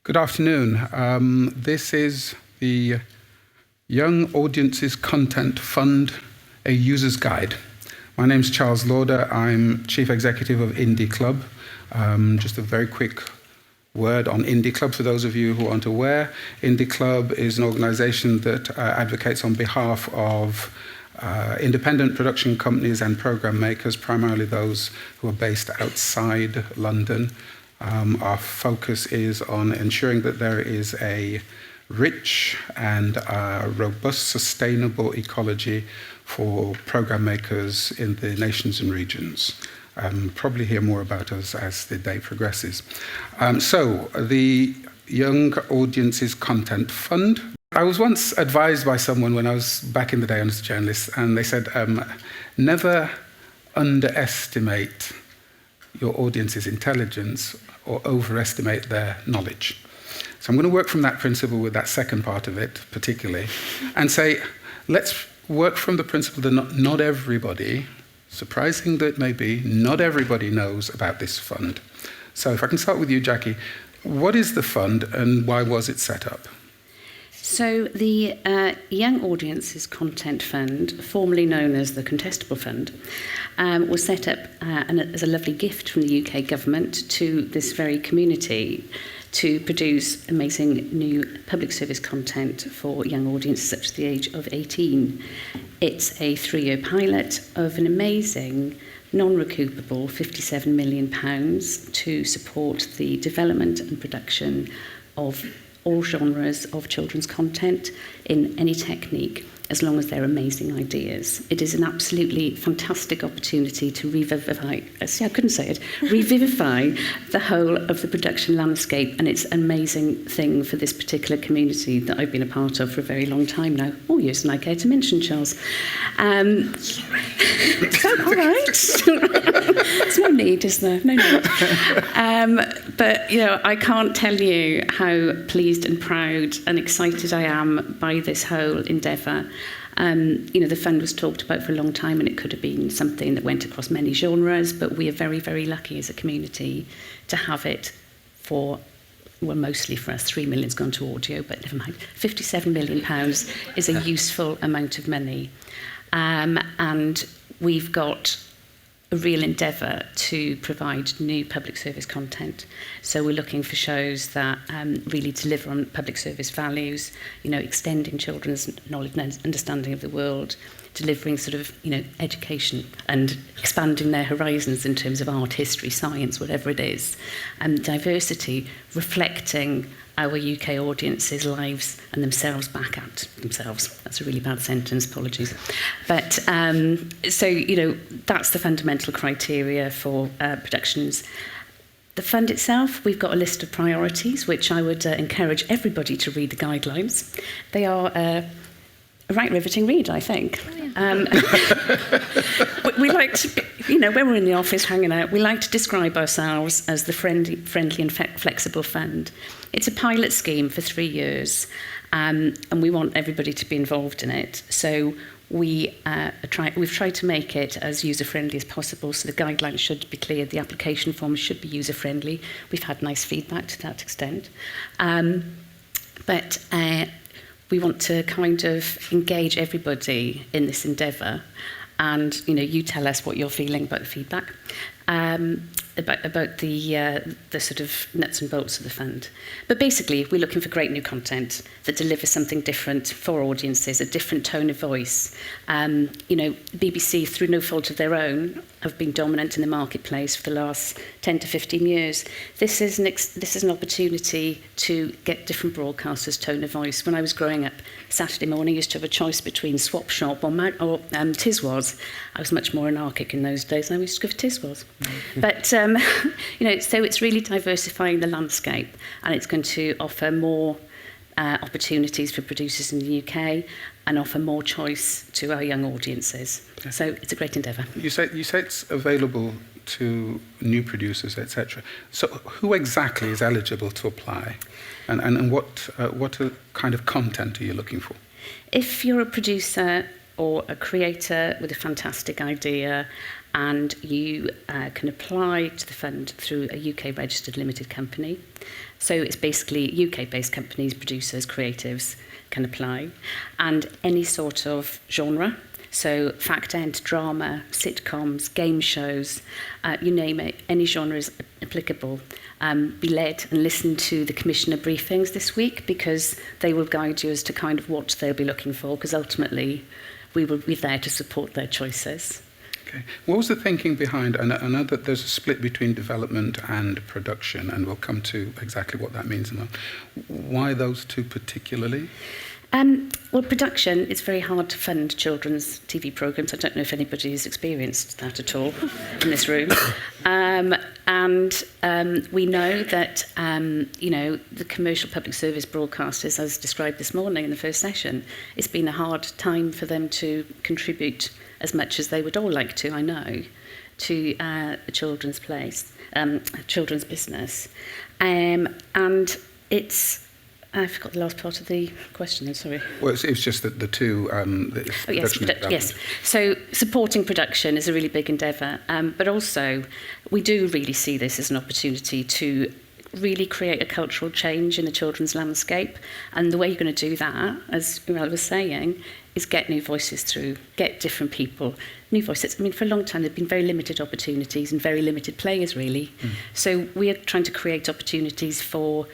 Good afternoon. This is the Young Audiences Content Fund, a user's guide. My name's Charles Lauder. I'm Chief Executive of Indie Club. Just a very quick word on Indie Club for those of you who aren't aware. Indie Club is an organization that advocates on behalf of independent production companies and program makers, primarily those who are based outside London. Our focus is on ensuring that there is a rich and robust, sustainable ecology for program makers in the nations and regions. Probably hear more about us as the day progresses. So, the Young Audiences Content Fund. I was once advised by someone when I was back in the day as a journalist, and they said, never underestimate your audience's intelligence or overestimate their knowledge. So I'm going to work from that principle with that second part of it, particularly, and say, let's work from the principle that not everybody, surprising that it may be, not everybody knows about this fund. So if I can start with you, Jackie, what is the fund and why was it set up? So the Young Audiences Content Fund, formerly known as the Contestable Fund, was set up as a lovely gift from the UK government to this very community to produce amazing new public service content for young audiences up to the age of 18. It's a 3-year pilot of an amazing non-recoupable £57 million to support the development and production of all genres of children's content in any technique, as long as they're amazing ideas. It is an absolutely fantastic opportunity to revivify the whole of the production landscape, and it's an amazing thing for this particular community that I've been a part of for a very long time now. More years than I care to mention, Charles. Is that all right? There's no need, is there? No need. But, I can't tell you how pleased and proud and excited I am by this whole endeavour. The fund was talked about for a long time, and it could have been something that went across many genres, but we are very, very lucky as a community to have it for, well, mostly for us, 3 million's gone to audio, but never mind. £57 million is a useful amount of money. And we've got a real endeavour to provide new public service content. So we're looking for shows that really deliver on public service values, extending children's knowledge and understanding of the world, delivering sort of, education and expanding their horizons in terms of art, history, science, whatever it is, and diversity, reflecting our UK audiences' lives and themselves back at themselves. That's a really bad sentence, apologies. But that's the fundamental criteria for productions. The fund itself, we've got a list of priorities, which I would encourage everybody to read the guidelines. They are a right riveting read, I think. We like to, when we're in the office hanging out, we like to describe ourselves as the friendly and flexible fund. It's a pilot scheme for 3 years, and we want everybody to be involved in it. So we've tried to make it as user-friendly as possible, so the guidelines should be clear, the application forms should be user-friendly. We've had nice feedback to that extent. But we want to kind of engage everybody in this endeavour, and you tell us what you're feeling about the feedback, about the sort of nuts and bolts of the fund. But basically, we're looking for great new content that delivers something different for audiences, a different tone of voice. BBC, through no fault of their own, have been dominant in the marketplace for the last 10 to 15 years. This is an opportunity to get different broadcasters' tone of voice. When I was growing up, Saturday morning, I used to have a choice between Swap Shop or Tiswas. I was much more anarchic in those days, and I used to go for Tiswas. But, so it's really diversifying the landscape, and it's going to offer more opportunities for producers in the UK and offer more choice to our young audiences. Okay. So it's a great endeavour. You say it's available to new producers, etc. So who exactly is eligible to apply? And what kind of content are you looking for? If you're a producer or a creator with a fantastic idea and you can apply to the fund through a UK registered limited company. So it's basically UK-based companies, producers, creatives can apply, and any sort of genre. So fact end, drama, sitcoms, game shows, you name it, any genre is applicable. Be led and listen to the commissioner briefings this week, because they will guide you as to kind of what they'll be looking for, because ultimately we will be there to support their choices. Okay. What was the thinking behind, I know that there's a split between development and production, and we'll come to exactly what that means in a moment. Why those two particularly? Well, production, it's very hard to fund children's TV programmes. I don't know if anybody's experienced that at all in this room. We know that, the commercial public service broadcasters, as described this morning in the first session, it's been a hard time for them to contribute as much as they would all like to, I know, to the children's children's business. And it's... I forgot the last part of the question, I'm sorry. Well, it was just that the two... Yes. So supporting production is a really big endeavour, but also we do really see this as an opportunity to really create a cultural change in the children's landscape. And the way you're going to do that, as Uriel was saying, is get new voices through, get different people, new voices. I mean, for a long time, there have been very limited opportunities and very limited players, really. So we are trying to create opportunities for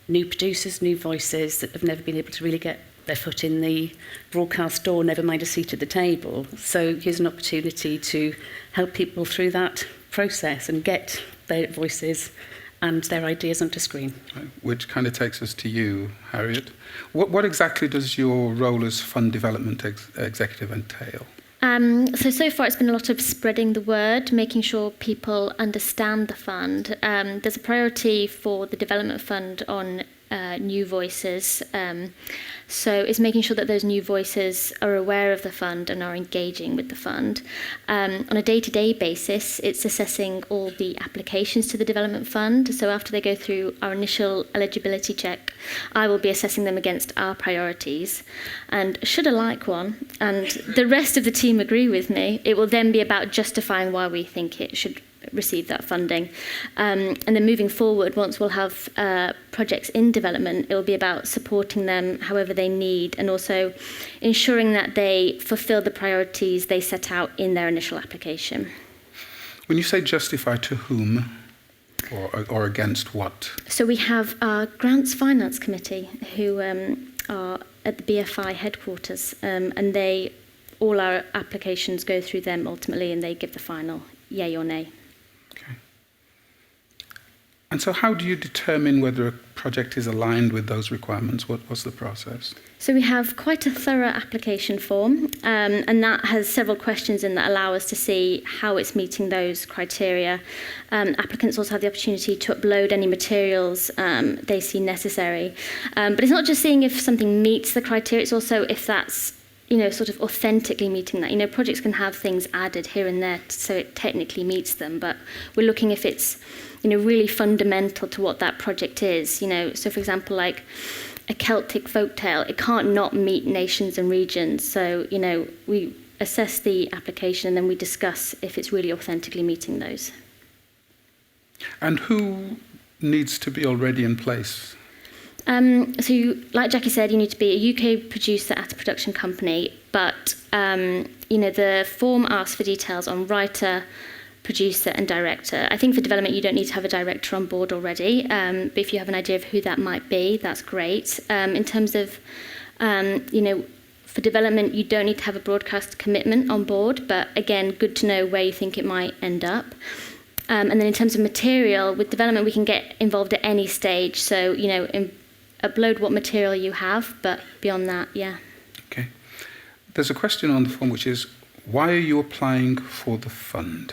new producers, new voices that have never been able to really get their foot in the broadcast door, never mind a seat at the table. So here's an opportunity to help people through that process and get their voices and their ideas onto screen. Which kind of takes us to you, Harriet. What exactly does your role as fund development executive entail? So far it's been a lot of spreading the word, making sure people understand the fund. There's a priority for the development fund on new voices. So it's making sure that those new voices are aware of the fund and are engaging with the fund. On a day-to-day basis, it's assessing all the applications to the development fund. So after they go through our initial eligibility check, I will be assessing them against our priorities. And should I like one, and the rest of the team agree with me, it will then be about justifying why we think it should receive that funding. And then moving forward, once we'll have projects in development, it will be about supporting them however they need, and also ensuring that they fulfill the priorities they set out in their initial application. When you say justify, to whom or against what? So we have our Grants Finance Committee, who are at the BFI headquarters, and all our applications go through them ultimately, and they give the final yay or nay. And so how do you determine whether a project is aligned with those requirements? What's the process? So we have quite a thorough application form, and that has several questions in that allow us to see how it's meeting those criteria. Applicants also have the opportunity to upload any materials they see necessary. But it's not just seeing if something meets the criteria, it's also if that's sort of authentically meeting that. Projects can have things added here and there so it technically meets them, but we're looking if it's really fundamental to what that project is. So for example, like a Celtic folktale, it can't not meet nations and regions. So, we assess the application and then we discuss if it's really authentically meeting those. And who needs to be already in place? Like Jackie said, you need to be a UK producer at a production company, but, the form asks for details on writer, producer and director. I think for development you don't need to have a director on board already, but if you have an idea of who that might be, that's great. In terms of, for development you don't need to have a broadcast commitment on board, but again, good to know where you think it might end up. And then in terms of material, with development we can get involved at any stage, so upload what material you have, but beyond that, yeah. Okay. There's a question on the form which is, why are you applying for the fund?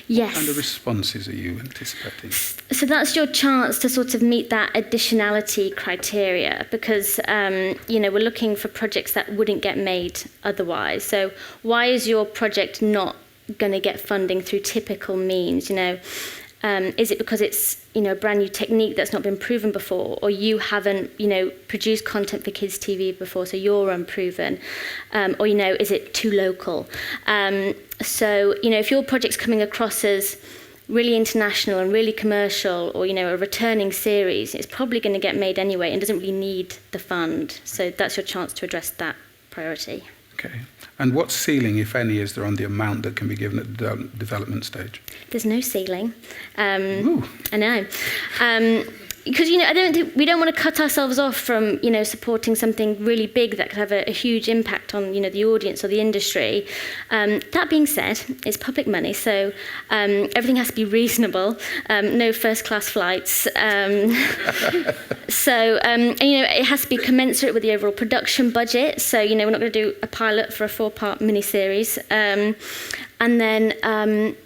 Yes. What kind of responses are you anticipating? So that's your chance to sort of meet that additionality criteria, because we're looking for projects that wouldn't get made otherwise. So why is your project not going to get funding through typical means? Is it because it's a brand new technique that's not been proven before, or you haven't, produced content for kids TV before, so you're unproven, or, is it too local? So, if your project's coming across as really international and really commercial, or, a returning series, it's probably going to get made anyway and doesn't really need the fund. So that's your chance to address that priority. Okay. And what ceiling, if any, is there on the amount that can be given at the development stage? There's no ceiling. Ooh. I know. Because, we don't want to cut ourselves off from, supporting something really big that could have a huge impact on, the audience or the industry. That being said, it's public money, so everything has to be reasonable. No first-class flights. So, it has to be commensurate with the overall production budget. So, we're not going to do a pilot for a 4-part miniseries. And then...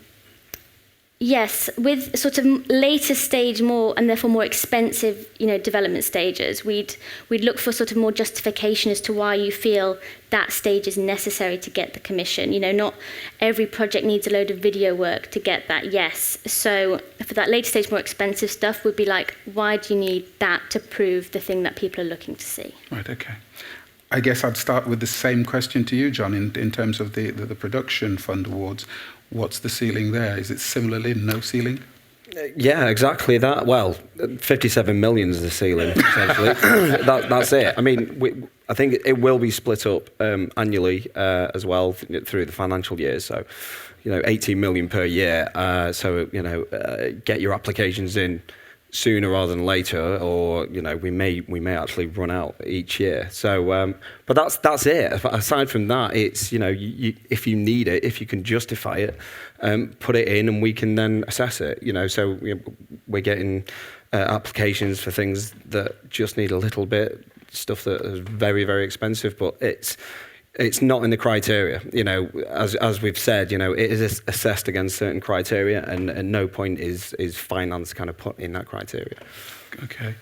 yes, with sort of later stage, more and therefore more expensive, development stages, we'd look for sort of more justification as to why you feel that stage is necessary to get the commission. Not every project needs a load of video work to get that yes. So for that later stage, more expensive stuff would be like, why do you need that to prove the thing that people are looking to see? Right, okay. I guess I'd start with the same question to you, John, in terms of the production fund awards. What's the ceiling there? Is it similarly no ceiling? Yeah, exactly that. Well, 57 million is the ceiling, essentially. That's it. I mean, I think it will be split up annually as well through the financial year. So, 18 million per year. So, get your applications in sooner rather than later, or we may actually run out each year. So, but that's it. Aside from that, it's you, if you need it, if you can justify it, put it in, and we can then assess it. So we're getting applications for things that just need a little bit, stuff that is very, very expensive, but it's not in the criteria. As we've said, it is assessed against certain criteria, and at no point is finance kind of put in that criteria. Okay.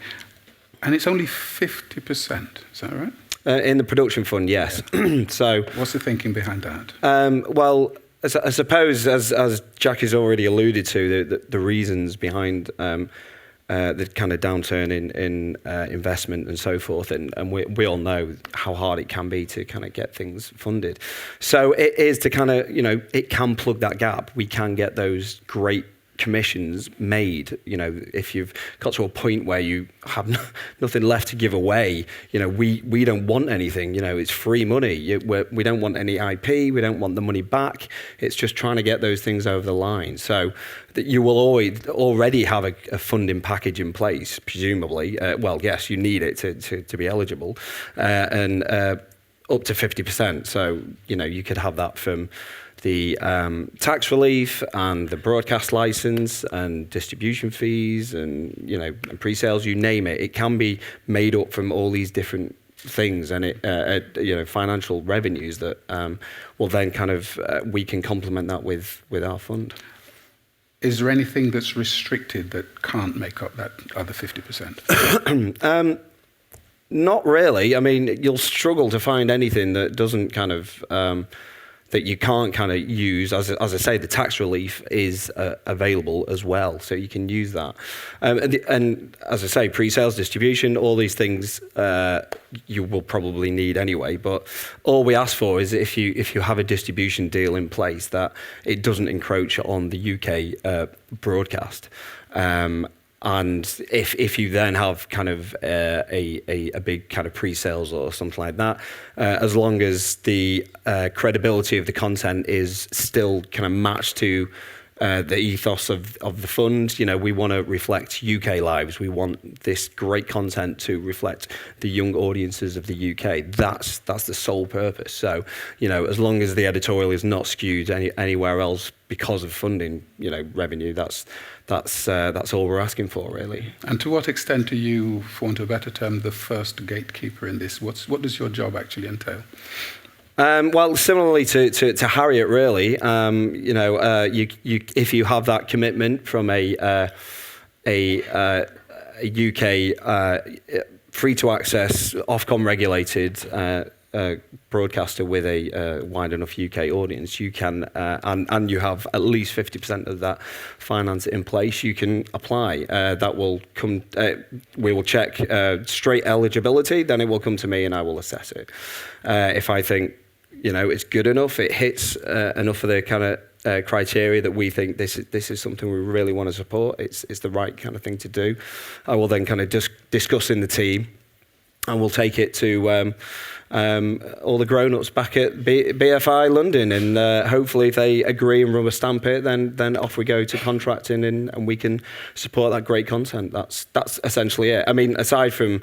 And it's only 50%, is that right? In the production fund, yes. So, what's the thinking behind that? Well, I suppose, as Jack has already alluded to, the reasons behind the kind of downturn in investment and so forth, and we all know how hard it can be to kind of get things funded. So it is to kind of, it can plug that gap. We can get those great commissions made. If you've got to a point where you have nothing left to give away, we don't want anything. It's free money. We don't want any IP. We don't want the money back. It's just trying to get those things over the line. So that you will already have a funding package in place, presumably. Well, yes, you need it to be eligible, and up to 50%. So you could have that from the tax relief and the broadcast license and distribution fees and and pre-sales, you name it. It can be made up from all these different things, and financial revenues that will then kind of we can complement that with our fund. Is there anything that's restricted that can't make up that other 50%? Not really. I mean, you'll struggle to find anything that doesn't kind of that you can't kind of use. As I say, the tax relief is available as well, so you can use that. And as I say, pre-sales, distribution, all these things you will probably need anyway. But all we ask for is if you have a distribution deal in place, that it doesn't encroach on the UK broadcast. And if you then have kind of a big kind of pre-sales or something like that, as long as the credibility of the content is still kind of matched to the ethos of the fund, we want to reflect UK lives. We want this great content to reflect the young audiences of the UK. That's the sole purpose. So, as long as the editorial is not skewed anywhere else because of funding, revenue, that's all we're asking for, really. And to what extent are you, for want of a better term, the first gatekeeper in this? What does your job actually entail? Well, similarly to Harriet, really, you if you have that commitment from a UK free to access, Ofcom regulated broadcaster with a wide enough UK audience, you can, and you have at least 50% of that finance in place, you can apply. That will come, we will check straight eligibility, then it will come to me and I will assess it. If I think, it's good enough, it hits enough of the kind of criteria that we think this is something we really want to support, it's the right kind of thing to do, I will then kind of just discuss in the team, and we'll take it to all the grown-ups back at BFI London, and hopefully if they agree and rubber stamp it, then off we go to contracting, and we can support that great content. That's essentially it. I mean, aside from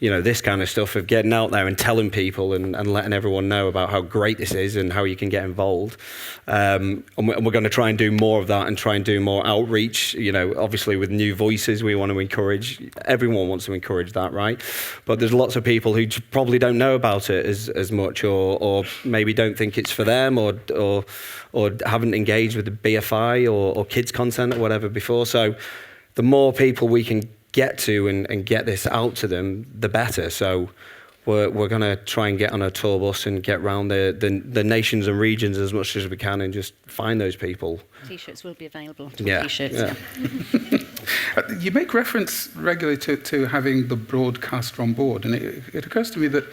this kind of stuff of getting out there and telling people and letting everyone know about how great this is and how you can get involved. And we're going to try and do more of that and try and do more outreach. Obviously with new voices, we want to encourage, everyone wants to encourage that, right? But there's lots of people who probably don't know about it as much, or maybe don't think it's for them, or haven't engaged with the BFI or kids content or whatever before. So the more people we can get to and get this out to them, the better. So we're going to try and get on a tour bus and get around the nations and regions as much as we can and just find those people. T-shirts will be available. T-shirts. Yeah. You make reference regularly to having the broadcaster on board, and it occurs to me that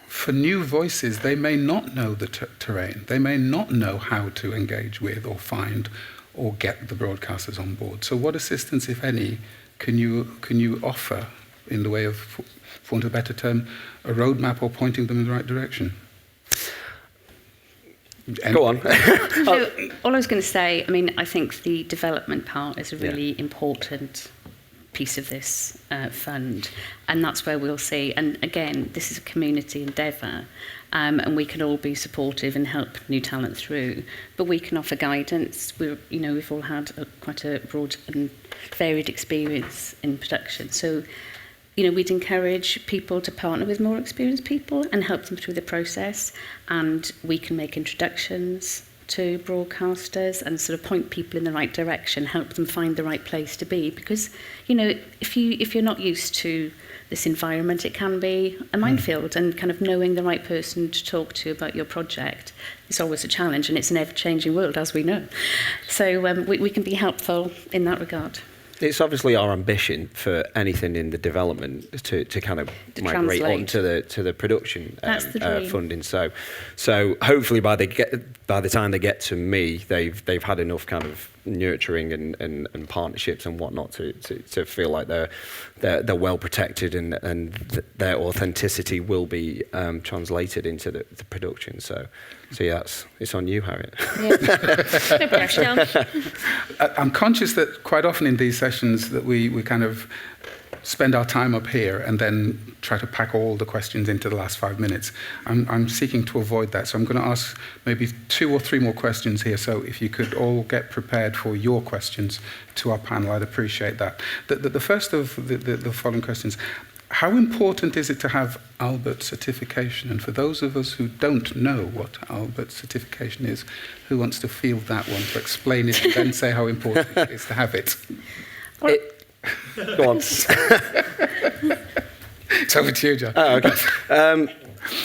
for new voices, they may not know the terrain. They may not know how to engage with or find or get the broadcasters on board. So what assistance, if any, can you offer in the way of, for want of a better term, a roadmap or pointing them in the right direction? Go on. So, all I was going to say, I think the development part is a really important piece of this fund, and that's where we'll see. And again, this is a community endeavour, and we can all be supportive and help new talent through. But we can offer guidance. We've all had quite a broad and varied experience in production, so we'd encourage people to partner with more experienced people and help them through the process, and we can make introductions to broadcasters and sort of point people in the right direction, help them find the right place to be, because if you're not used to this environment, it can be a minefield, and kind of knowing the right person to talk to about your project is always a challenge, and it's an ever-changing world, as we know. So we can be helpful in that regard. It's obviously our ambition for anything in the development to kind of migrate onto the production funding. So hopefully by the time they get to me, they've had enough kind of nurturing and partnerships and whatnot to feel like they're well protected, and their authenticity will be translated into the production. So yeah, it's on you, Harriet. Yeah. No pressure. I'm conscious that quite often in these sessions that we kind of spend our time up here and then try to pack all the questions into the last 5 minutes. I'm seeking to avoid that, so I'm going to ask maybe 2 or 3 more questions here. So if you could all get prepared for your questions to our panel, I'd appreciate that. The first of the following questions: how important is it to have Albert certification? And for those of us who don't know what Albert certification is, who wants to field that one to explain it and then say how important it is to have it? Go on. It's over to you, John. Oh, okay.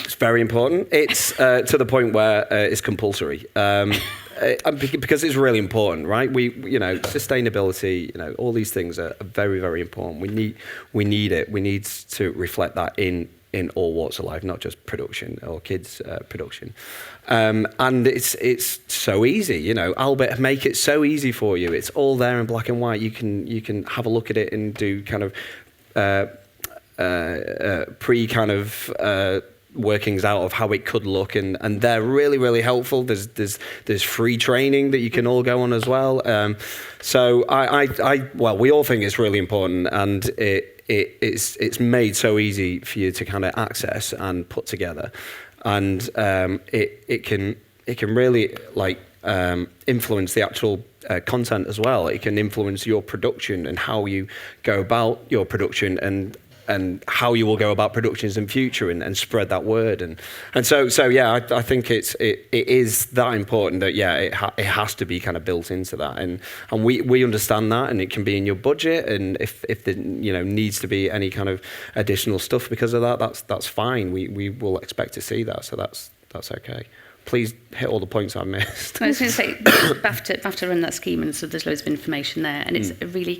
It's very important. It's to the point where it's compulsory. Because it's really important, right? Sustainability, all these things are very, very important. We need it. We need to reflect that in all walks of life, not just production or kids production. And it's so easy, Albert make it so easy for you. It's all there in black and white. You can have a look at it and do kind of workings out of how it could look, and they're really, really helpful. There's free training that you can all go on as well. So we all think it's really important, and it's made so easy for you to kind of access and put together, and it can really influence the actual content as well. It can influence your production and how you go about your production, and and how you will go about productions in future and spread that word. And so yeah, I think it is that important that, yeah, it has to be kind of built into that. And we understand that, and it can be in your budget. And if there, needs to be any kind of additional stuff because of that, that's fine. We will expect to see that. So that's okay. Please hit all the points I missed. I was going to say, BAFTA run that scheme, and so there's loads of information there, and it's really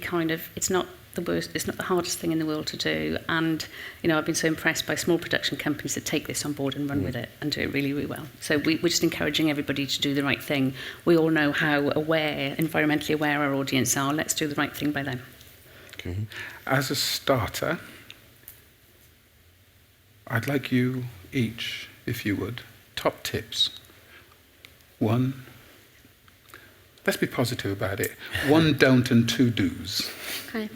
it's not the worst, it's not the hardest thing in the world to do. And I've been so impressed by small production companies that take this on board and run with it and do it really, really well. So we're just encouraging everybody to do the right thing. We all know how environmentally aware our audience are. Let's do the right thing by them. Mm-hmm. As a starter, I'd like you each, if you would, top tips. 1, let's be positive about it. 1 don't and 2 do's. Okay.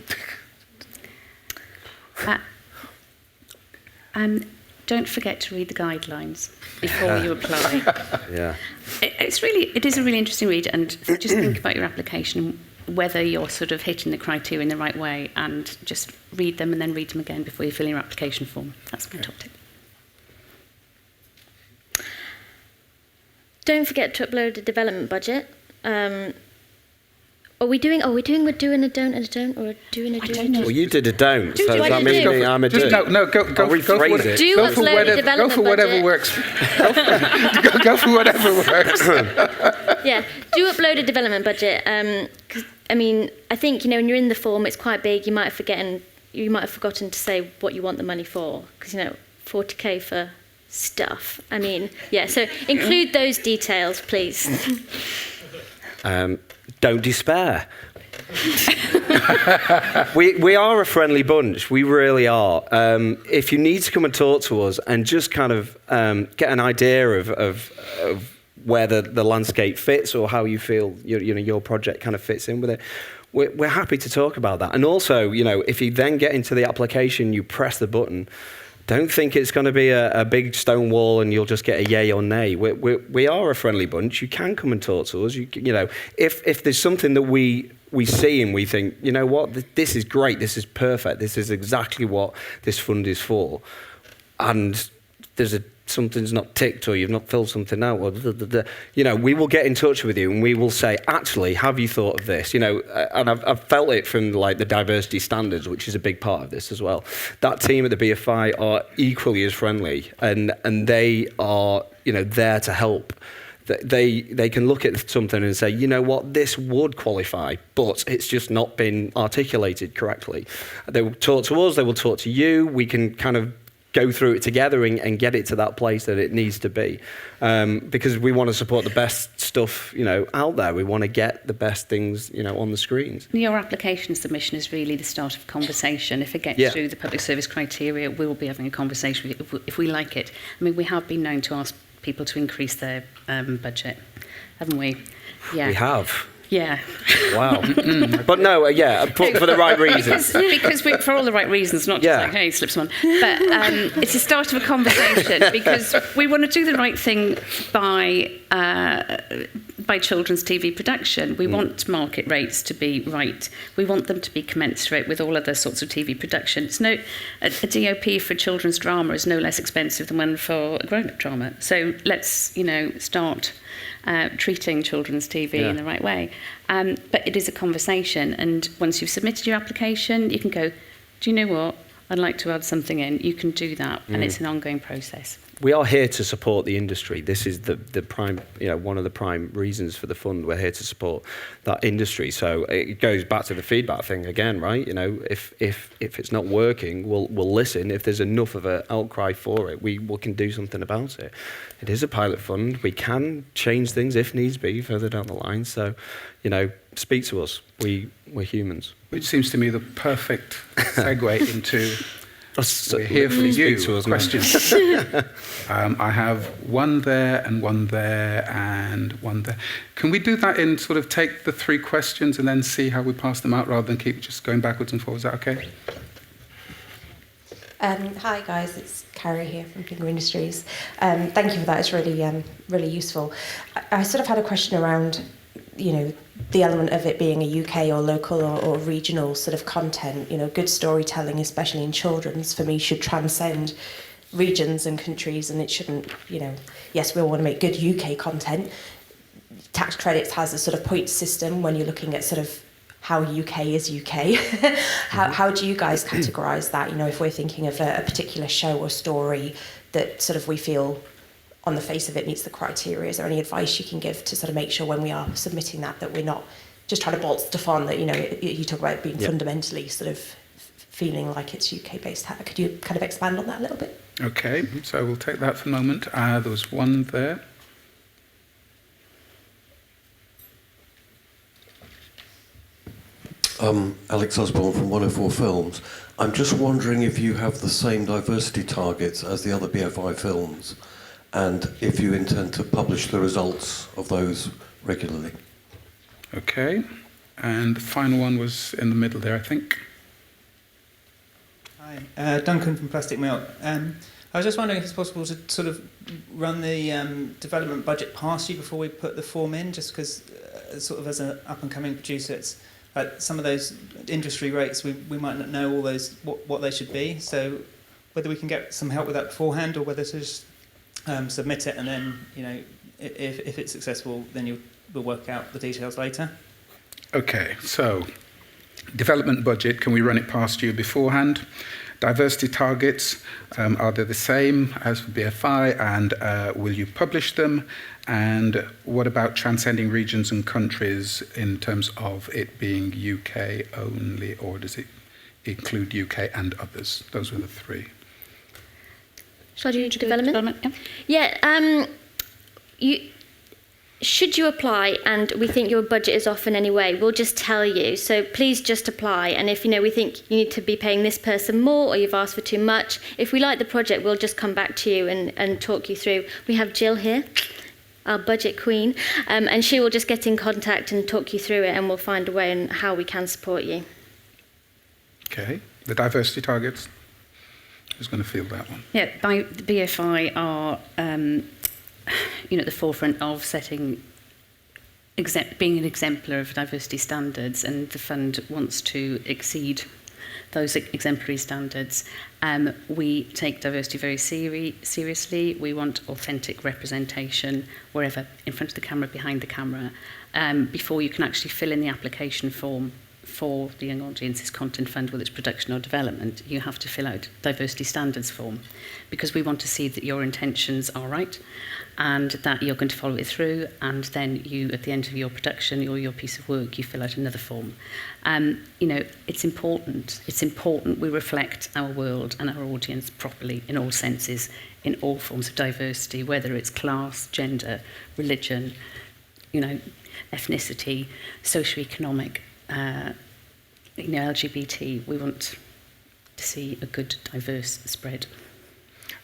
Don't forget to read the guidelines before you apply. Yeah. It is a really interesting read, and just think about your application, whether you're sort of hitting the criteria in the right way, and just read them and then read them again before you fill in your application form. That's my top tip. Don't forget to upload a development budget. We're doing a don't and a don't, or doing a do? I don't know. Well, you did a don't, so do does I that mean do? I'm a do? Go for whatever. Do Go for upload a whatever. Go development for whatever budget. works. Go for whatever works. Yeah, do upload a development budget. 'Cause, I think when you're in the form, it's quite big. You might have forgotten to say what you want the money for, because 40k for stuff. So include those details, please. Don't despair. we are a friendly bunch. We really are. If you need to come and talk to us and just kind of get an idea of where the landscape fits, or how you feel your project kind of fits in with it, we're happy to talk about that. And also, if you then get into the application, you press the button. Don't think it's going to be a big stone wall and you'll just get a yay or nay. We are a friendly bunch. You can come and talk to us. If there's something that we see and we think, this is great, this is perfect, this is exactly what this fund is for, and there's something's not ticked, or you've not filled something out, or we will get in touch with you and we will say, actually, have you thought of this? And I've felt it from the diversity standards, which is a big part of this as well. That team at the BFI are equally as friendly, and they are there to help. They can look at something and say, this would qualify, but it's just not been articulated correctly. They will talk to us, they will talk to you. We can kind of go through it together and get it to that place that it needs to be, because we want to support the best stuff out there. We want to get the best things on the screens. Your application submission is really the start of a conversation. If it gets through the public service criteria, we will be having a conversation with it if we like it. We have been known to ask people to increase their budget, haven't we? Yeah. We have. Yeah. Wow. But no, for the right reasons. Because for all the right reasons, not just hey, slip someone. But it's the start of a conversation, because we want to do the right thing by children's TV production. We want market rates to be right. We want them to be commensurate with all other sorts of TV production. A DOP for children's drama is no less expensive than one for a grown-up drama. So let's, start treating children's TV in the right way. But it is a conversation, and once you've submitted your application, you can go, do you know what? I'd like to add something in. You can do that, and it's an ongoing process. We are here to support the industry. This is the prime, one of the prime reasons for the fund. We're here to support that industry. So it goes back to the feedback thing again, right? If it's not working, we'll listen. If there's enough of an outcry for it, we can do something about it. It is a pilot fund. We can change things if needs be further down the line. So, speak to us. We're humans. Which seems to me the perfect segue into we're here for Speak you to us, questions. I have one there and one there and one there. Can we do that in sort of take the 3 questions and then see how we pass them out rather than keep just going backwards and forwards? Is that okay? Hi guys, it's Carrie here from Finger Industries. Thank you for that, it's really really useful. I sort of had a question around the element of it being a UK or local or regional sort of content, good storytelling, especially in children's, for me, should transcend regions and countries, and it shouldn't, yes, we want to make good UK content. Tax credits has a sort of point system when you're looking at sort of how UK is UK. How do you guys categorise that? If we're thinking of a particular show or story that sort of we feel on the face of it meets the criteria, is there any advice you can give to sort of make sure when we are submitting that we're not just trying to bolt stuff on, that, you talk about being fundamentally sort of feeling like it's UK based. Could you kind of expand on that a little bit? Okay, so we'll take that for a moment. There was one there. Alex Osborne from 104 Films. I'm just wondering if you have the same diversity targets as the other BFI films, and if you intend to publish the results of those regularly. Okay, and the final one was in the middle there, I think. Hi, Duncan from Plastic Milk. I was just wondering if it's possible to sort of run the development budget past you before we put the form in, just because sort of as an up-and-coming producer, it's some of those industry rates, we might not know all those what they should be. So whether we can get some help with that beforehand, or whether to just submit it and then, if it's successful, then we'll work out the details later. Okay, so development budget, can we run it past you beforehand? Diversity targets, are they the same as for BFI, and will you publish them? And what about transcending regions and countries in terms of it being UK only, or does it include UK and others? Those were the three. Shall I do development? Yeah. Should you apply and we think your budget is off in any way, we'll just tell you. So please just apply. And if we think you need to be paying this person more, or you've asked for too much, if we like the project, we'll just come back to you and talk you through. We have Jill here, our budget queen, and she will just get in contact and talk you through it, and we'll find a way and how we can support you. Okay, the diversity targets. Who's going to field that one? Yeah, the BFI are at the forefront of being an exemplar of diversity standards, and the fund wants to exceed those exemplary standards. We take diversity very seriously. We want authentic representation wherever, in front of the camera, behind the camera. Before you can actually fill in the application form for the Young Audiences Content Fund, whether it's production or development, you have to fill out diversity standards form, because we want to see that your intentions are right and that you're going to follow it through, and then you, at the end of your production or your piece of work, you fill out another form. It's important. It's important we reflect our world and our audience properly in all senses, in all forms of diversity, whether it's class, gender, religion, ethnicity, socioeconomic, LGBT. We want to see a good, diverse spread.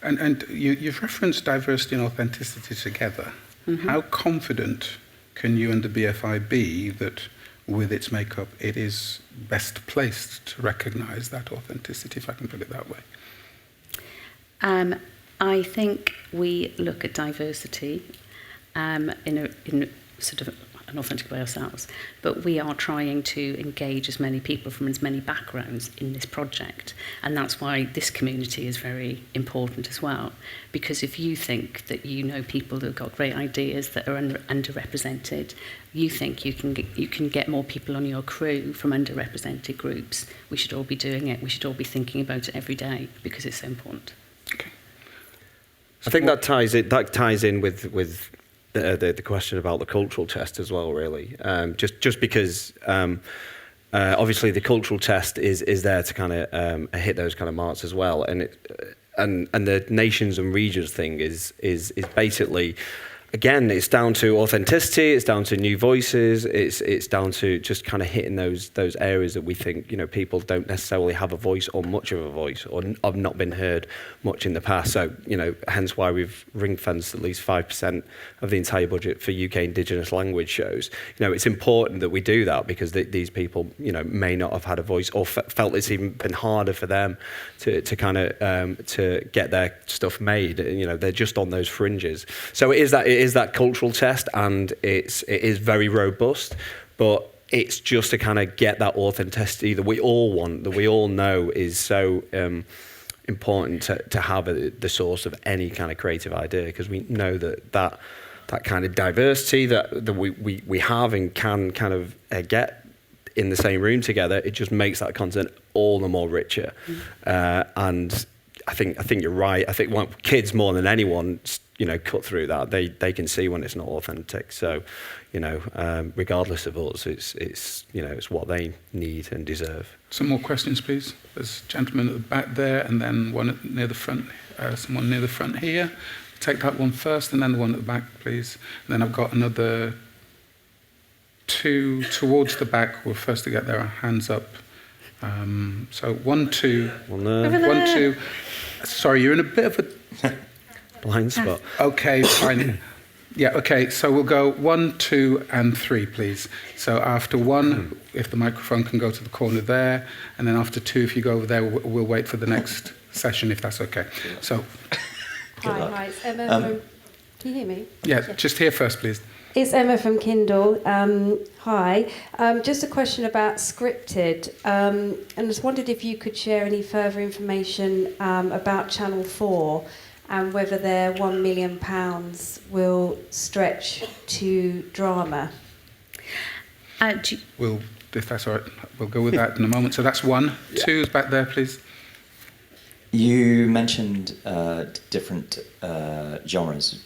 And you've referenced diversity and authenticity together. Mm-hmm. How confident can you and the BFI be that with its makeup it is best placed to recognise that authenticity, if I can put it that way? I think we look at diversity in sort of an authentic way ourselves, but we are trying to engage as many people from as many backgrounds in this project, and that's why this community is very important as well, because if you think that people that have got great ideas that are underrepresented, you think you can get more people on your crew from underrepresented groups, we should all be doing it. We should all be thinking about it every day, because it's so important. Okay. I think that ties in with the question about the cultural test as well, really. Just because obviously the cultural test is there to kind of hit those kind of marks as well, and the nations and regions thing is basically, again, it's down to authenticity, it's down to new voices, it's down to just kind of hitting those areas that we think people don't necessarily have a voice or much of a voice, or have not been heard much in the past. So hence why we've ring-fenced at least 5% of the entire budget for UK Indigenous language shows. It's important that we do that, because these people may not have had a voice, or felt it's even been harder for them to kind of to get their stuff made. They're just on those fringes. So it is that cultural test, and it is very robust, but it's just to kind of get that authenticity that we all want, that we all know is so important to have at the source of any kind of creative idea, because we know that kind of diversity that we have and can kind of get in the same room together, it just makes that content all the more richer. And I think you're right. I think kids more than anyone, cut through that. They can see when it's not authentic. So, regardless of us, it's what they need and deserve. Some more questions, please. There's a gentleman at the back there, and then one near the front. Someone near the front here. Take that one first, and then the one at the back, please. And then I've got another two towards the back. We're first to get their hands up. So 1, 2. Well, no. 1, 2. Sorry, you're in a bit of a Blind spot. Okay, fine. Yeah, okay, so we'll go 1, 2, and 3, please. So after 1, if the microphone can go to the corner there, and then after 2, if you go over there, we'll wait for the next session, if that's okay. So, Hi, it's Emma from... Can you hear me? yeah, just here first, please. It's Emma from Kindle. Hi. Just a question about scripted. And I just wondered if you could share any further information about Channel 4 and whether their £1 million will stretch to drama. We'll, if that's all right, we'll go with that in a moment. So that's 1. 2 is back there, please. You mentioned different genres.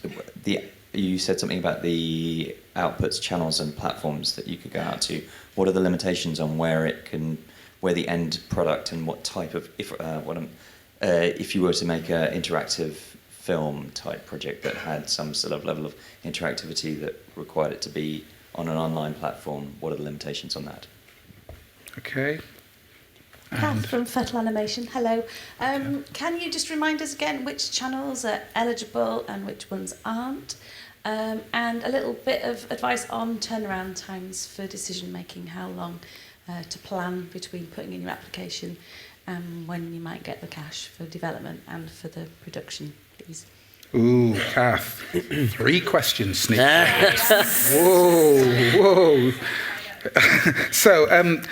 You said something about the outputs, channels, and platforms that you could go out to. What are the limitations on where the end product and what type of if you were to make an interactive film type project that had some sort of level of interactivity that required it to be on an online platform? What are the limitations on that? Okay. Kath from Fettle Animation, hello. Can you just remind us again which channels are eligible and which ones aren't? And a little bit of advice on turnaround times for decision making, how long to plan between putting in your application and when you might get the cash for development and for the production, please. Ooh, Kath. 3 questions, sneak. Whoa. So,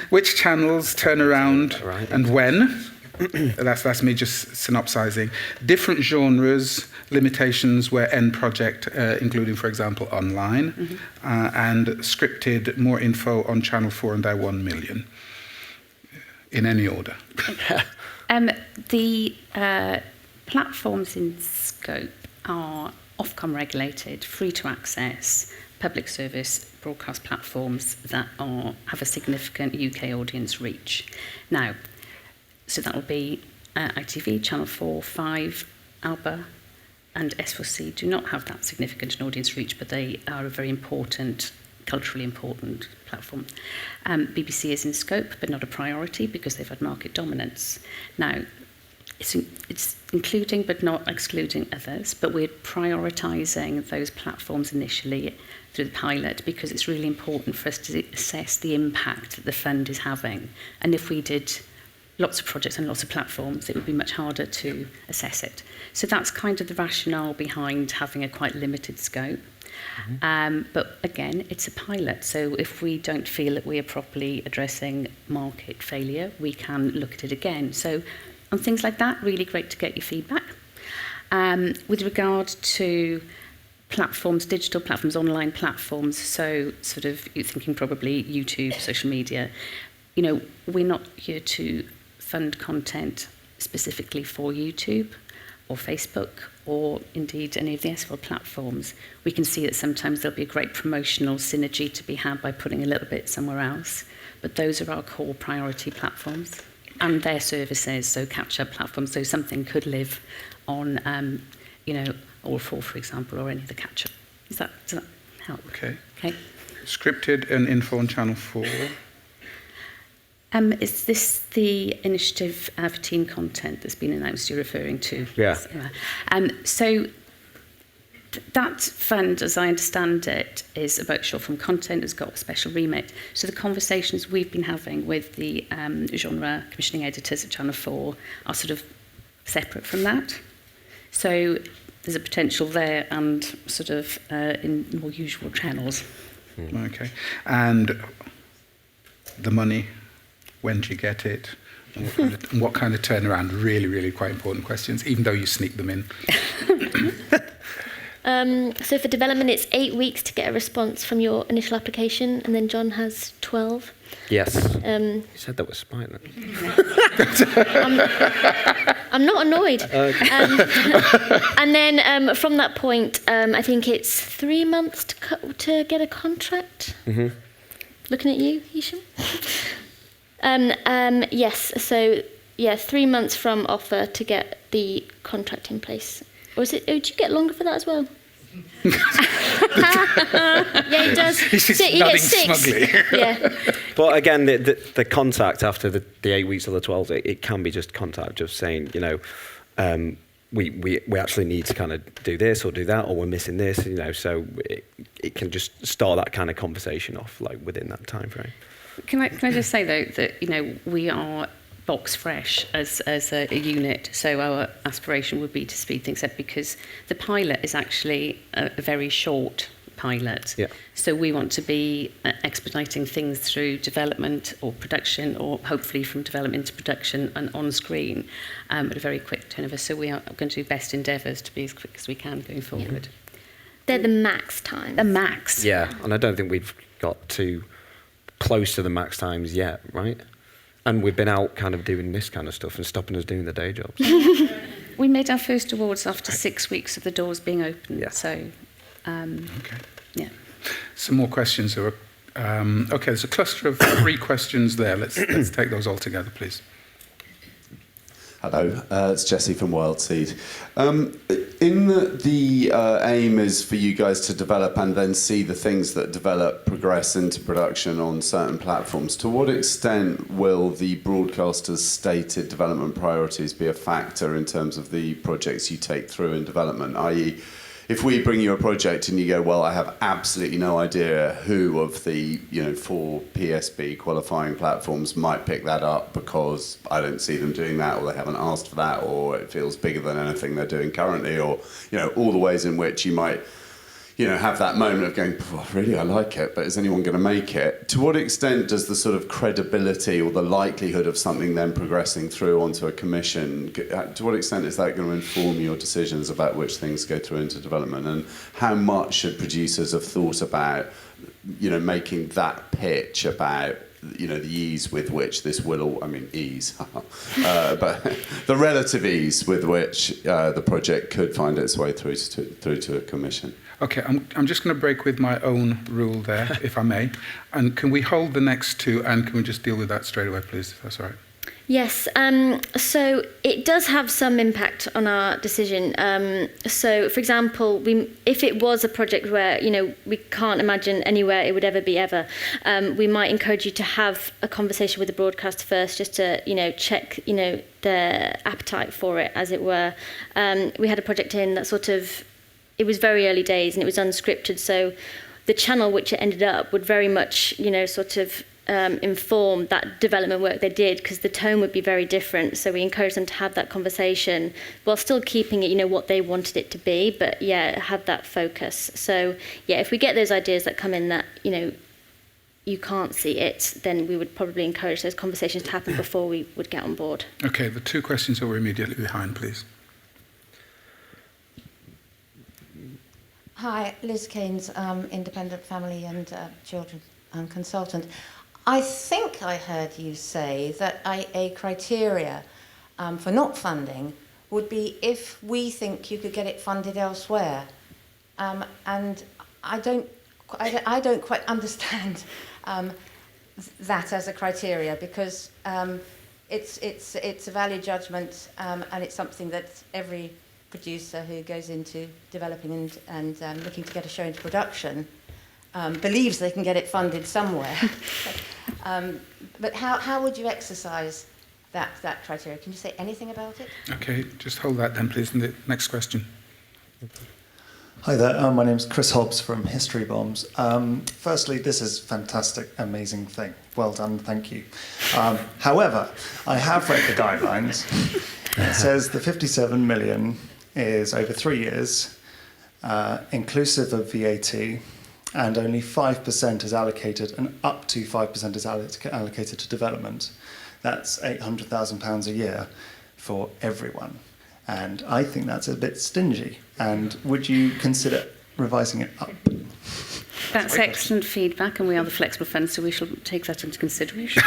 which channels turn around and when? That's me just synopsizing. Different genres, limitations where end project, including, for example, online, and scripted, more info on Channel 4 and their 1 million. In any order. The platforms in scope are Ofcom regulated, free to access, public service broadcast platforms that have a significant UK audience reach. Now, so that will be ITV, Channel 4, 5, Alba, and S4C do not have that significant an audience reach, but they are a very important, culturally important platform. BBC is in scope, but not a priority because they've had market dominance. Now, it's including but not excluding others, but we're prioritising those platforms initially through the pilot because it's really important for us to assess the impact that the fund is having. And if we did lots of projects and lots of platforms, it would be much harder to assess it. So that's kind of the rationale behind having a quite limited scope. But again, it's a pilot. So if we don't feel that we are properly addressing market failure, we can look at it again. So on things like that, really great to get your feedback. With regard to platforms, digital platforms, online platforms, so sort of you're thinking probably YouTube, social media, we're not here to fund content specifically for YouTube or Facebook or indeed any of the S4 platforms. We can see that sometimes there'll be a great promotional synergy to be had by putting a little bit somewhere else, but those are our core priority platforms and their services, so catch-up platforms, so something could live on, All 4, for example, or any of the catch-up. Does that help? Okay. Okay. Scripted and info on Channel 4. Is this the initiative for teen content that's been announced you're referring to? Yeah. So that fund, as I understand it, is about short-form content. It's got a special remit. So the conversations we've been having with the genre commissioning editors at Channel 4 are sort of separate from that. So there's a potential there and sort of in more usual channels. Okay. And the money, when do you get it? And what kind of turnaround? Really, really quite important questions, even though you sneak them in. So for development, it's 8 weeks to get a response from your initial application, and then John has 12. Yes. You said that was spite then. I'm not annoyed. And then from that point, I think it's 3 months to get a contract. Mm-hmm. Looking at you, Hisham. Yes, so 3 months from offer to get the contract in place. Or is it? Oh, do you get longer for that as well? Yeah, he does. He's He nodding gets 6. smugly. Yeah. But again, the contact after the 8 weeks or the 12, it can be just contact, just saying, you know, we actually need to kind of do this or do that, or we're missing this, you know. So it can just start that kind of conversation off like within that time frame. Can I just say though that, you know, we are box fresh as a unit, so our aspiration would be to speed things up, because the pilot is actually a very short pilot. Yeah. So we want to be expediting things through development or production, or hopefully from development to production and on screen at a very quick turnover. So we are going to do best endeavours to be as quick as we can going forward. They're the max time. The max. Yeah, and I don't think we've got too close to the max times yet, right? And we've been out kind of doing this kind of stuff and stopping us doing the day jobs. We made our first awards after 6 weeks of the doors being open. Yeah. So, Okay. yeah. Some more questions. Okay, there's a cluster of 3 questions there. Let's take those all together, please. Hello, it's Jesse from Wildseed. In the aim is for you guys to develop and then see the things that develop progress into production on certain platforms. To what extent will the broadcaster's stated development priorities be a factor in terms of the projects you take through in development? I.e., if we bring you a project and you go, well, I have absolutely no idea who of the 4 PSB qualifying platforms might pick that up because I don't see them doing that, or they haven't asked for that, or it feels bigger than anything they're doing currently, or all the ways in which you might have that moment of going, really, I like it, but is anyone going to make it? To what extent does the sort of credibility or the likelihood of something then progressing through onto a commission, to what extent is that going to inform your decisions about which things go through into development? And how much should producers have thought about, making that pitch about the ease with which this will all, ease, but the relative ease with which the project could find its way through to a commission? Okay, I'm just going to break with my own rule there, if I may. And can we hold the next 2, and can we just deal with that straight away, please, if that's all right? Yes, so it does have some impact on our decision. So, for example, if it was a project where, we can't imagine anywhere it would ever be ever, we might encourage you to have a conversation with the broadcaster first, just to, check, their appetite for it, as it were. We had a project in that it was very early days and it was unscripted, so the channel which it ended up would very much, inform that development work they did, because the tone would be very different. So we encourage them to have that conversation while still keeping it, what they wanted it to be, but have that focus. So if we get those ideas that come in that, you can't see it, then we would probably encourage those conversations to happen before we would get on board. Okay, the 2 questions that were immediately behind, please. Hi, Liz Keynes, independent family and children consultant. I think I heard you say that a criteria for not funding would be if we think you could get it funded elsewhere, and I don't quite understand that as a criteria, because it's a value judgment, and it's something that every producer who goes into developing and looking to get a show into production believes they can get it funded somewhere. But how would you exercise that criteria? Can you say anything about it? Okay, just hold that then, please. And the next question. Hi there, my name's Chris Hobbs from History Bombs. Firstly, this is a fantastic, amazing thing. Well done, thank you. However, I have read the guidelines. It says the 57 million is over 3 years, inclusive of VAT, and only 5% is allocated, and up to 5% is allocated to development. That's £800,000 a year for everyone. And I think that's a bit stingy. And would you consider revising it up? That's excellent feedback, and we are the Flexible Fund, so we shall take that into consideration.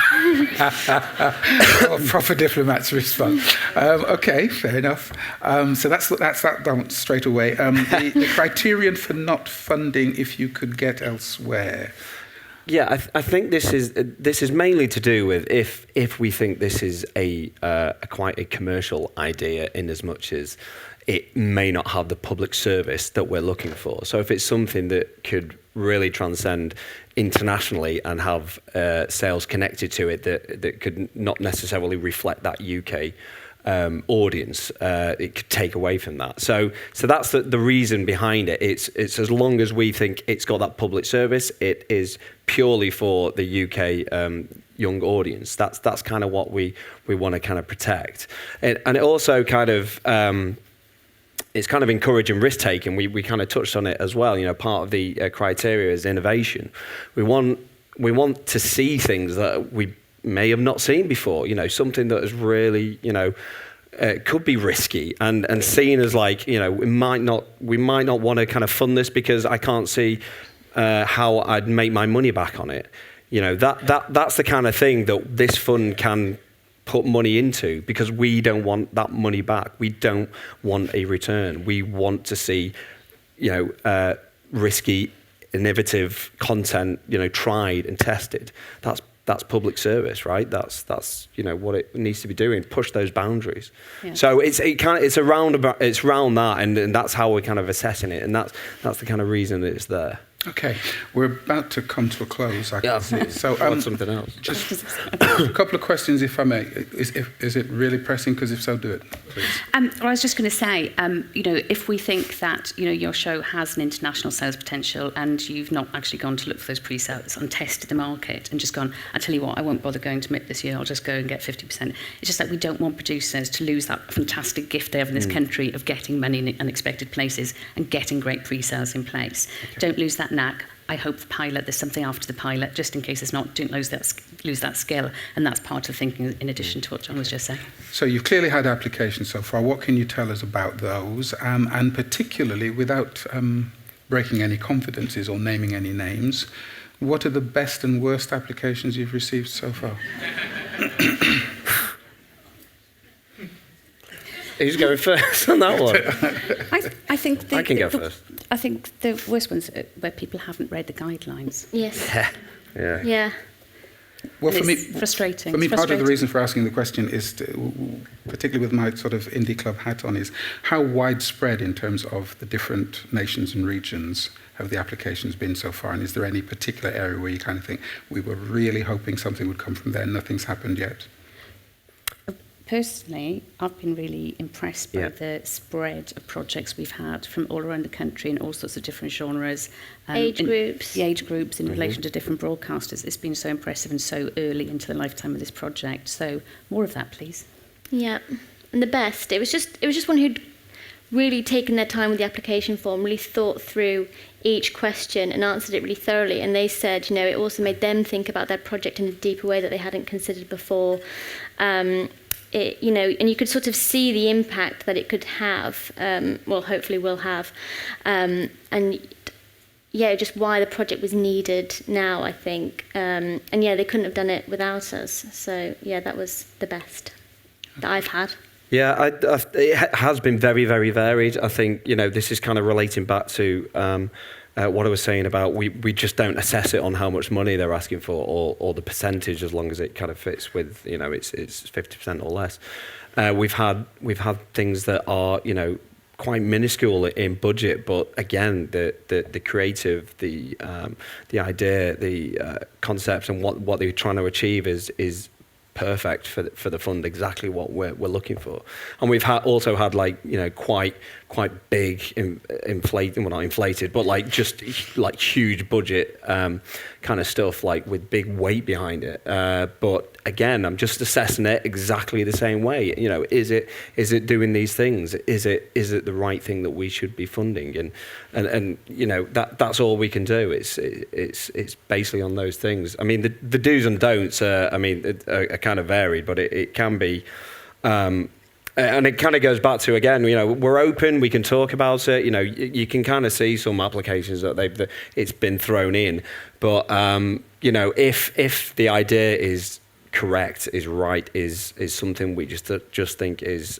Proper diplomats respond. Okay, fair enough. So that's that done straight away. The criterion for not funding if you could get elsewhere. Yeah, I think this is mainly to do with if we think this is a quite a commercial idea, in as much as it may not have the public service that we're looking for. So if it's something that could really transcend internationally and have sales connected to it that could not necessarily reflect that UK audience, it could take away from that. So that's the reason behind it. It's as long as we think it's got that public service, it is purely for the UK young audience. That's kind of what we want to kind of protect. And it also kind of it's kind of encouraging risk taking. We kind of touched on it as well. You know, part of the criteria is innovation. We want to see things that we may have not seen before. You know, something that is really, you know, could be risky and seen as like, you know, we might not want to kind of fund this because I can't see how I'd make my money back on it. You know, that's the kind of thing that this fund can put money into, because we don't want that money back. We don't want a return. We want to see, you know, risky, innovative content, you know, tried and tested. That's public service, right? That's you know what it needs to be doing. Push those boundaries. Yeah. So it's around that, and that's how we're kind of assessing it, and that's the kind of reason that it's there. Okay, we're about to come to a close. I yeah, can see. So something else. Just a couple of questions, if I may. Is it really pressing? Because if so, do it, please. Well, I was just going to say, you know, if we think that, you know, your show has an international sales potential and you've not actually gone to look for those pre-sales and tested the market and just gone, I tell you what, I won't bother going to MIP this year, I'll just go and get 50%. It's just that we don't want producers to lose that fantastic gift they have in this country of getting money in unexpected places and getting great pre-sales in place. Okay. Don't lose that knack. I hope the pilot, there's something after the pilot, just in case it's not, don't lose that skill. And that's part of thinking, in addition to what John was just saying. So you've clearly had applications so far. What can you tell us about those? And particularly, without breaking any confidences or naming any names, what are the best and worst applications you've received so far? Who's going first on that one? I think I can go first. I think the worst ones are where people haven't read the guidelines. Yes. Yeah. Well, for me, frustrating. For me, part of the reason for asking the question is, particularly with my sort of indie club hat on, is how widespread in terms of the different nations and regions have the applications been so far, and is there any particular area where you kind of think we were really hoping something would come from there, and nothing's happened yet? Personally, I've been really impressed by the spread of projects we've had from all around the country in all sorts of different genres. Age groups. The age groups in relation to different broadcasters. It's been so impressive and so early into the lifetime of this project. So more of that, please. Yeah, and the best. It was just one who'd really taken their time with the application form, really thought through each question and answered it really thoroughly. And they said, you know, it also made them think about their project in a deeper way that they hadn't considered before. You know, and you could sort of see the impact that it could have, well, hopefully will have, and yeah, just why the project was needed now, I think. And yeah, they couldn't have done it without us. So yeah, that was the best that I've had. Yeah, it has been very, very varied. I think, you know, this is kind of relating back to what I was saying about we just don't assess it on how much money they're asking for or the percentage, as long as it kind of fits with, you know, it's 50% or less. We've had things that are, you know, quite minuscule in budget, but again, the creative, the idea, the concept, and what they're trying to achieve is perfect for the fund, exactly what we're looking for. And we've also had like, you know, quite big inflated, well, not inflated, but like just like huge budget kind of stuff, like with big weight behind it. But again, I'm just assessing it exactly the same way. You know, is it doing these things? Is it the right thing that we should be funding? And you know, that's all we can do. It's basically on those things. I mean, the do's and don'ts are kind of varied, but it can be. And it kind of goes back to, again, you know, we're open, we can talk about it. You know, you can kind of see some applications that it's been thrown in. But, you know, if the idea is correct, is right, is something we just think is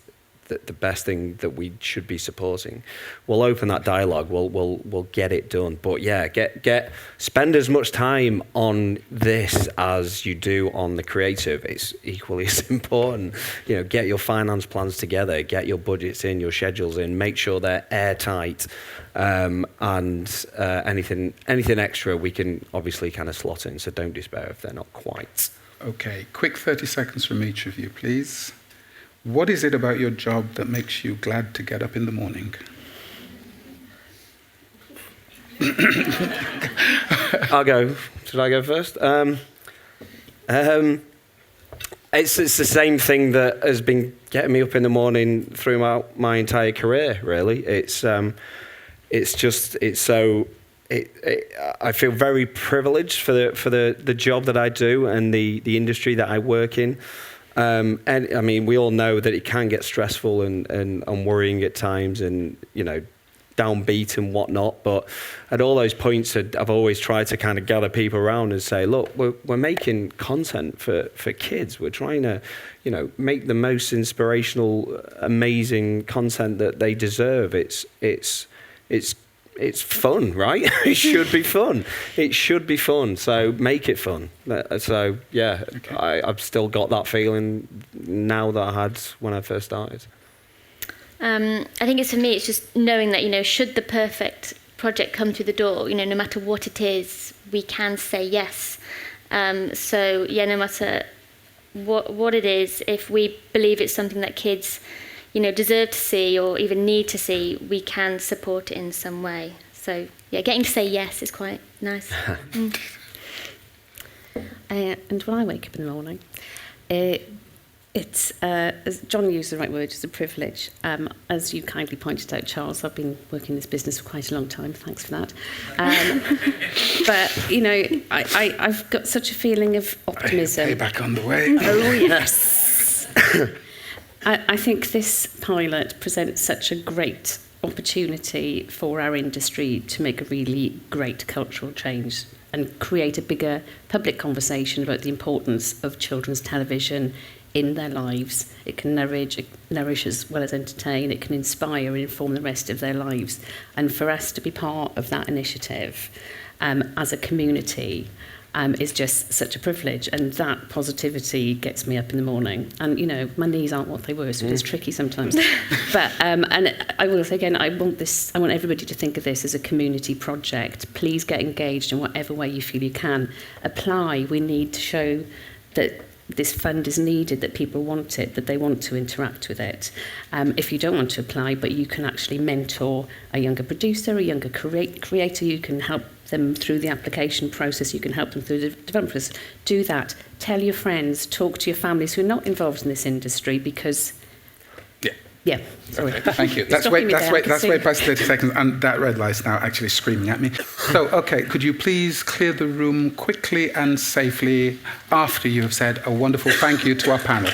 the best thing that we should be supporting, we'll open that dialogue. We'll get it done. But yeah, spend as much time on this as you do on the creative. It's equally as important. You know, get your finance plans together, get your budgets in, your schedules in, make sure they're airtight, and anything extra we can obviously kind of slot in. So don't despair if they're not quite. Okay, quick 30 seconds from each of you, please. What is it about your job that makes you glad to get up in the morning? I'll go. Should I go first? It's the same thing that has been getting me up in the morning throughout my entire career. Really, I feel very privileged for the job that I do and the industry that I work in. And I mean, we all know that it can get stressful and worrying at times, and you know, downbeat and whatnot. But at all those points, I've always tried to kind of gather people around and say, look, we're making content for kids. We're trying to, you know, make the most inspirational, amazing content that they deserve. It's fun, right? It should be fun. It should be fun. So make it fun. So yeah, okay. I've still got that feeling now that I had when I first started. I think for me, it's just knowing that, you know, should the perfect project come through the door, you know, no matter what it is, we can say yes. So yeah, no matter what it is, if we believe it's something that kids, you know, deserve to see or even need to see, we can support it in some way. So yeah, getting to say yes is quite nice. And when I wake up in the morning, it's, as John used the right word, it's a privilege. As you kindly pointed out, Charles, I've been working in this business for quite a long time. Thanks for that. But, you know, I've got such a feeling of optimism. Payback on the way. Oh, yes. I think this pilot presents such a great opportunity for our industry to make a really great cultural change and create a bigger public conversation about the importance of children's television in their lives. It can nourish as well as entertain. It can inspire and inform the rest of their lives. And for us to be part of that initiative as a community is just such a privilege, and that positivity gets me up in the morning. And you know, my knees aren't what they were, so it's tricky sometimes. But and I will say again, I want everybody to think of this as a community project. Please get engaged in whatever way you feel you can. Apply. We need to show that this fund is needed, that people want it, that they want to interact with it. If you don't want to apply, but you can actually mentor a younger producer, a younger creator, you can help them through the application process, you can help them through the development process. Do that. Tell your friends, talk to your families who are not involved in this industry, because... Yeah, sorry. Okay, thank you. That's way past 30 seconds, and that red light's now actually screaming at me. So, okay, could you please clear the room quickly and safely after you have said a wonderful thank you to our panel?